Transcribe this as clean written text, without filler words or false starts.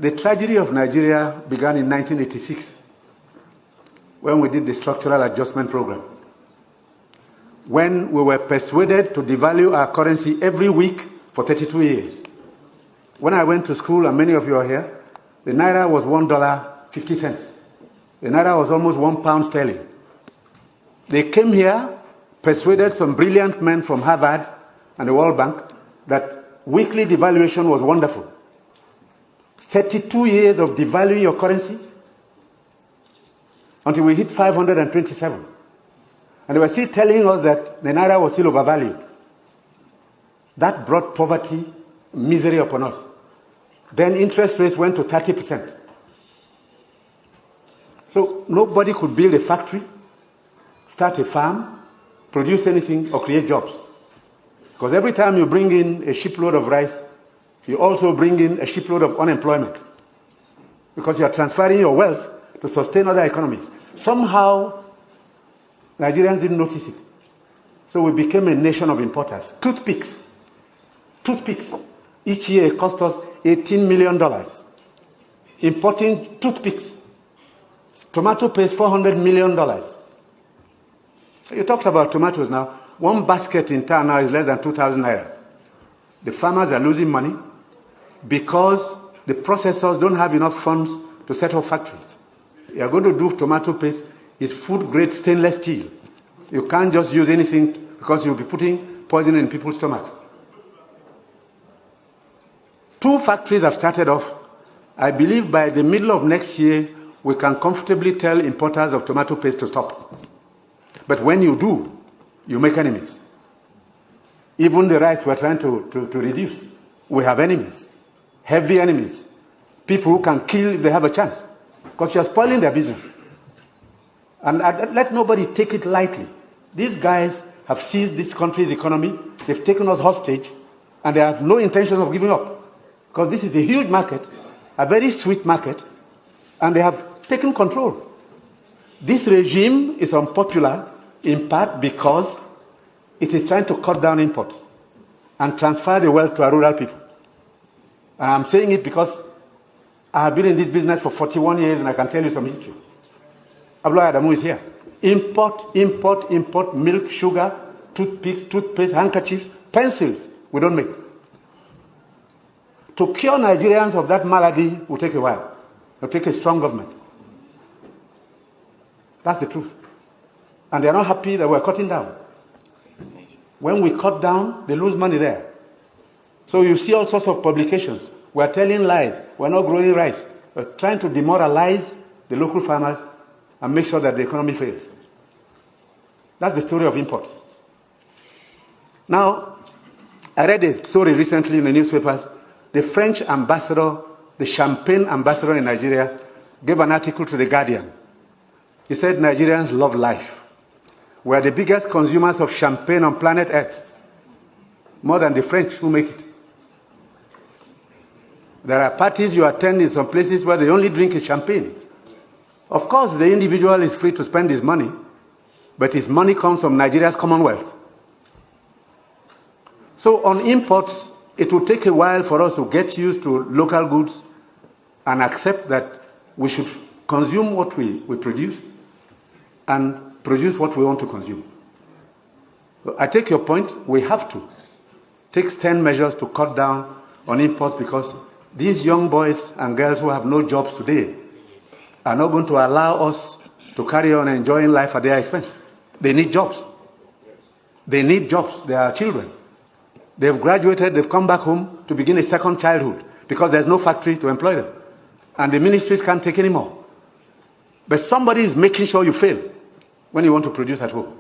The tragedy of Nigeria began in 1986 when we did the structural adjustment program. When we were persuaded to devalue our currency every week for 32 years. When I went to school, and many of you are here, the naira was $1.50. The naira was almost £1 sterling. They came here, persuaded some brilliant men from Harvard and the World Bank that weekly devaluation was wonderful. 32 years of devaluing your currency until we hit 527. And they were still telling us that the naira was still overvalued. That brought poverty, misery upon us. Then interest rates went to 30%. So nobody could build a factory, start a farm, produce anything, or create jobs. Because every time you bring in a shipload of rice, you also bring in a shipload of unemployment. Because you are transferring your wealth to sustain other economies. Somehow, Nigerians didn't notice it. So we became a nation of importers. Toothpicks. Each year it cost us $18 million. Importing toothpicks. Tomato paste, $400 million. So you talked about tomatoes now. One basket in town now is less than 2,000 naira. The farmers are losing money because the processors don't have enough funds to set up factories. You are going to do tomato paste, it's food-grade stainless steel. You can't just use anything because you'll be putting poison in people's stomachs. 2 factories have started off. I believe by the middle of next year, we can comfortably tell importers of tomato paste to stop. But when you do, you make enemies. Even the rice we're trying to reduce. We have enemies, heavy enemies, people who can kill if they have a chance, because you're spoiling their business. And let nobody take it lightly. These guys have seized this country's economy, they've taken us hostage, and they have no intention of giving up. Because this is a huge market, a very sweet market, and they have taken control. This regime is unpopular in part because it is trying to cut down imports and transfer the wealth to our rural people. And I'm saying it because I have been in this business for 41 years and I can tell you some history. Abdullah Adamu is here. Import milk, sugar, toothpicks, toothpaste, handkerchiefs, pencils. We don't make. To cure Nigerians of that malady will take a while. It will take a strong government. That's the truth. And they're not happy that we're cutting down. When we cut down, they lose money there. So you see all sorts of publications. We're telling lies. We're not growing rice. We're trying to demoralize the local farmers and make sure that the economy fails. That's the story of imports. Now, I read a story recently in the newspapers. The French ambassador, the champagne ambassador in Nigeria, gave an article to The Guardian. He said Nigerians love life. We are the biggest consumers of champagne on planet Earth, more than the French who make it. There are parties you attend in some places where the only drink is champagne. Of course, the individual is free to spend his money, but his money comes from Nigeria's commonwealth. So on imports, it will take a while for us to get used to local goods and accept that we should consume what we produce and produce what we want to consume. I take your point. We have to take stern measures to cut down on imports because these young boys and girls who have no jobs today are not going to allow us to carry on enjoying life at their expense. They need jobs. They need jobs. They are children. They've graduated, they've come back home to begin a second childhood because there's no factory to employ them. And the ministries can't take any more. But somebody is making sure you fail when you want to produce at home.